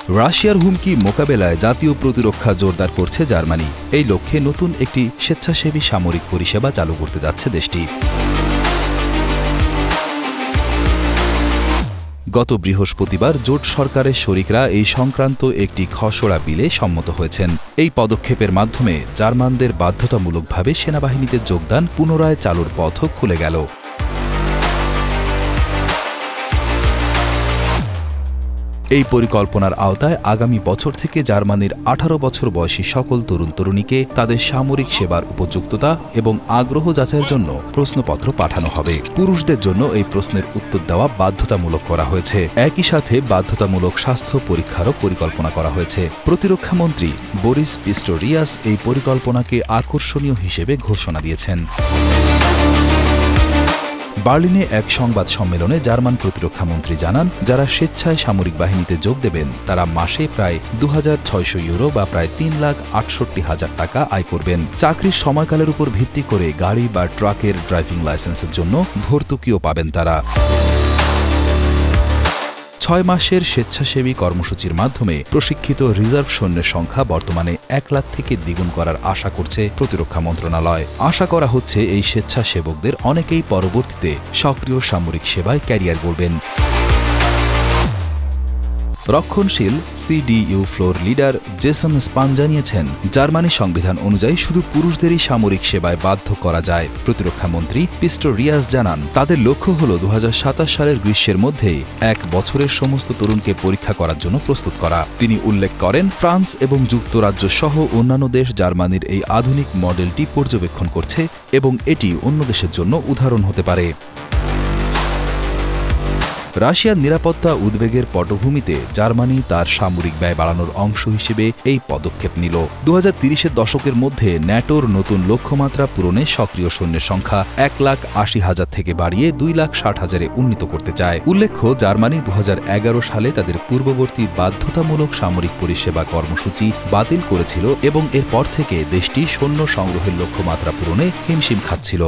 রাশিয়ার হুমকি মোকাবেলায় জাতীয় প্রতিরক্ষা জোরদার করছে জার্মানি। এই লক্ষ্যে নতুন একটি স্বেচ্ছাসেবী সামরিক পরিষেবা চালু করতে যাচ্ছে দেশটি। গত বৃহস্পতিবার জোট সরকারের শরিকরা এই সংক্রান্ত একটি খসড়া বিলে সম্মত হয়েছেন। এই পদক্ষেপের মাধ্যমে জার্মানদের বাধ্যতামূলকভাবে সেনাবাহিনীতে যোগদান পুনরায় চালুর পথও খুলে গেল। এই পরিকল্পনার আওতায় আগামী বছর থেকে জার্মানির 18 বছর বয়সী সকল তরুণ তরুণীকে তাদের সামরিক সেবার উপযুক্ততা এবং আগ্রহ যাচাইয়ের জন্য প্রশ্নপত্র পাঠানো হবে। পুরুষদের জন্য এই প্রশ্নের উত্তর দেওয়া বাধ্যতামূলক করা হয়েছে। একই সাথে বাধ্যতামূলক স্বাস্থ্য পরীক্ষারও পরিকল্পনা করা হয়েছে। প্রতিরক্ষা মন্ত্রী বরিস পিস্টোরিয়াস এই পরিকল্পনাকে আকর্ষণীয় হিসেবে ঘোষণা দিয়েছেন। বার্লিনে এক সংবাদ সম্মেলনে জার্মান প্রতিরক্ষা মন্ত্রী জানান, যারা স্বেচ্ছায় সামরিক বাহিনীতে যোগ দেবেন তারা মাসে প্রায় 2600 ইউরো বা প্রায় 3,68,000 টাকা আয় করবেন। চাকরির সময়কালের উপর ভিত্তি করে গাড়ি বা ট্রাকের ড্রাইভিং লাইসেন্সের জন্য ভর্তুকিও পাবেন তারা। 6 মাসের স্বেচ্ছাসেবী কর্মসূচির মাধ্যমে প্রশিক্ষিত রিজার্ভ সৈন্যের সংখ্যা বর্তমানে 1 লাখ থেকে দ্বিগুণ করার আশা করছে প্রতিরক্ষা মন্ত্রণালয়। আশা করা হচ্ছে এই স্বেচ্ছাসেবকদের অনেকেই পরবর্তীতে সক্রিয় সামরিক সেবায় ক্যারিয়ার গড়বেন। রক্ষণশীল CDU floor leader Jason span জানিয়েছেন, জার্মানির সংবিধান অনুযায়ী শুধু পুরুষদেরই সামরিক সেবায় বাধ্য করা যায়। প্রতিরক্ষা মন্ত্রী পিস্টোরিয়াস জানান, তাদের লক্ষ্য হল 2027 সালের গ্রীষ্মের মধ্যেই 1 বছরের সমস্ত তরুণকে পরীক্ষা করার জন্য প্রস্তুত করা। তিনি উল্লেখ করেন, ফ্রান্স এবং যুক্তরাজ্য সহ অন্যান্য দেশ জার্মানির এই আধুনিক মডেলটি পর্যবেক্ষণ করছে এবং এটি অন্য দেশের জন্য উদাহরণ হতে পারে। রাশিয়ার নিরাপত্তা উদ্বেগের পটভূমিতে জার্মানি তার সামরিক ব্যয় বাড়ানোর অংশ হিসেবে এই পদক্ষেপ নিল। 2030-এর দশকের মধ্যে ন্যাটোর নতুন লক্ষ্যমাত্রা পূরণে সক্রিয় সৈন্যের সংখ্যা 1,80,000 থেকে বাড়িয়ে 2,60,000-এ উন্নীত করতে চায়। উল্লেখ্য, জার্মানি 2011 সালে তাদের পূর্ববর্তী বাধ্যতামূলক সামরিক পরিষেবা কর্মসূচি বাতিল করেছিল এবং এরপর থেকে দেশটি সৈন্য সংগ্রহের লক্ষ্যমাত্রা পূরণে হিমশিম খাচ্ছিল।